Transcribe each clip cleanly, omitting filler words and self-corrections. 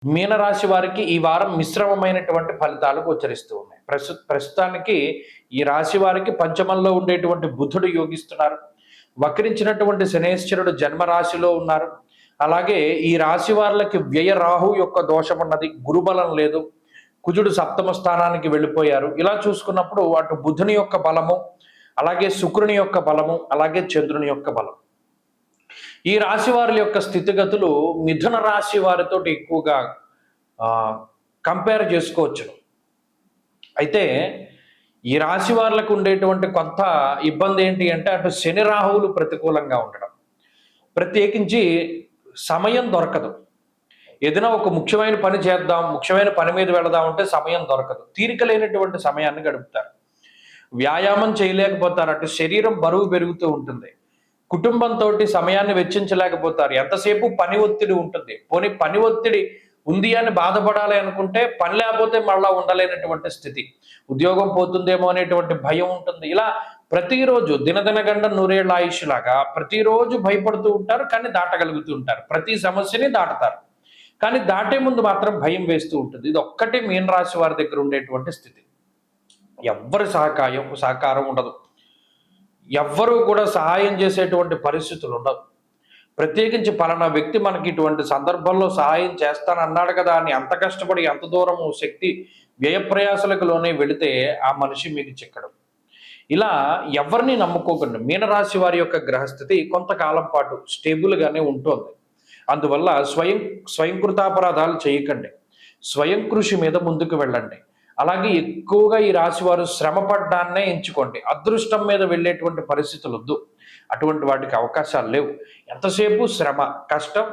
మీనరాశి వారికి ఈ వారం మిశ్రమమైనటువంటి ఫలితాలు గోచరిస్తూ ఉన్నాయి. ప్రస్తుతానికి ఈ రాశి వారికి పంచమంలో ఉండేటువంటి బుధుడు యోగిస్తున్నారు. వక్రించినటువంటి శనేశ్వరుడు జన్మరాశిలో ఉన్నారు. అలాగే ఈ రాశి వారికి వ్యయ రాహు యొక్క దోషం ఉన్నది, గురుబలం లేదు, కుజుడు సప్తమ స్థానానికి వెళ్ళిపోయారు. ఇలా చూసుకున్నప్పుడు అటు బుధుని యొక్క బలము, అలాగే శుక్రుని యొక్క బలము, అలాగే చంద్రుని యొక్క బలం, ఈ రాశి వారి యొక్క స్థితిగతులు మిథున రాశి వారితో ఎక్కువగా కంపేర్ చేసుకోవచ్చు. అయితే ఈ రాశి వారికి ఉండేటువంటి కొంత ఇబ్బంది ఏంటి అంటే అటు శని రాహువులు ప్రతికూలంగా ఉండడం, ప్రత్యేకించి సమయం దొరకదు. ఏదైనా ఒక ముఖ్యమైన పని చేద్దాం, ముఖ్యమైన పని మీద వెళదాం అంటే సమయం దొరకదు. తీరిక లేనటువంటి సమయాన్ని గడుపుతారు. వ్యాయామం చేయలేకపోతారు. అటు శరీరం బరువు పెరుగుతూ ఉంటుంది. కుటుంబంతో సమయాన్ని వెచ్చించలేకపోతారు. ఎంతసేపు పని ఒత్తిడి ఉంటుంది. పోనీ పని ఒత్తిడి ఉంది అని బాధపడాలి అనుకుంటే పని లేకపోతే మళ్ళా ఉండలేనటువంటి స్థితి, ఉద్యోగం పోతుందేమో అనేటువంటి భయం ఉంటుంది. ఇలా ప్రతిరోజు దినదినగండ నూరేళ్ల ఆయుష్ లాగా ప్రతిరోజు భయపడుతూ ఉంటారు, కానీ దాటగలుగుతూ ఉంటారు. ప్రతి సమస్యని దాటుతారు, కానీ దాటే ముందు మాత్రం భయం వేస్తూ ఉంటుంది. ఇది ఒక్కటే మీనరాశి వారి దగ్గర ఉండేటువంటి స్థితి. ఎవ్వరి సహకారం ఉండదు. ఎవ్వరూ కూడా సహాయం చేసేటువంటి పరిస్థితులు ఉండవు. ప్రత్యేకించి పలానా వ్యక్తి మనకి ఇటువంటి సందర్భంలో సహాయం చేస్తానన్నాడు కదా అని అంత కష్టపడి ఎంత దూరము శక్తి వ్యయప్రయాసలకు లోనే వెళితే ఆ మనిషి మీకు చిక్కడు. ఇలా ఎవరిని నమ్ముకోకండి. మీనరాశి వారి యొక్క గ్రహస్థితి కొంతకాలం పాటు స్టేబుల్గానే ఉంటుంది. అందువల్ల స్వయంకృతాపరాధాలు చేయకండి. స్వయం కృషి మీద ముందుకు వెళ్ళండి. అలాగే ఎక్కువగా ఈ రాశి వారు శ్రమ పడ్డాన్నే ఎంచుకోండి. అదృష్టం మీద వెళ్ళేటువంటి పరిస్థితులు వద్దు. అటువంటి వాటికి అవకాశాలు లేవు. ఎంతసేపు శ్రమ, కష్టం,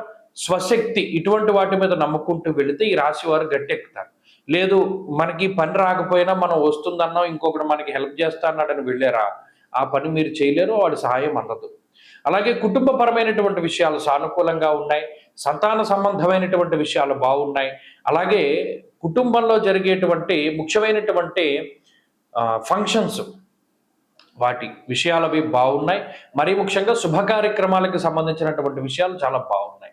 స్వశక్తి ఇటువంటి వాటి మీద నమ్ముకుంటూ వెళితే ఈ రాశి వారు గట్టెక్కుతారు. లేదు మనకి పని రాకపోయినా మనం వస్తుందన్నాం, ఇంకొకటి మనకి హెల్ప్ చేస్తా అన్నాడని వెళ్ళారా, ఆ పని మీరు చేయలేరు, వాడి సహాయం అందదు. అలాగే కుటుంబపరమైనటువంటి విషయాలు సానుకూలంగా ఉన్నాయి. సంతాన సంబంధమైనటువంటి విషయాలు బాగున్నాయి. అలాగే కుటుంబంలో జరిగేటువంటి ముఖ్యమైనటువంటి ఫంక్షన్స్, వాటి విషయాలు అవి బాగున్నాయి. మరీ ముఖ్యంగా శుభ కార్యక్రమాలకు సంబంధించినటువంటి విషయాలు చాలా బాగున్నాయి.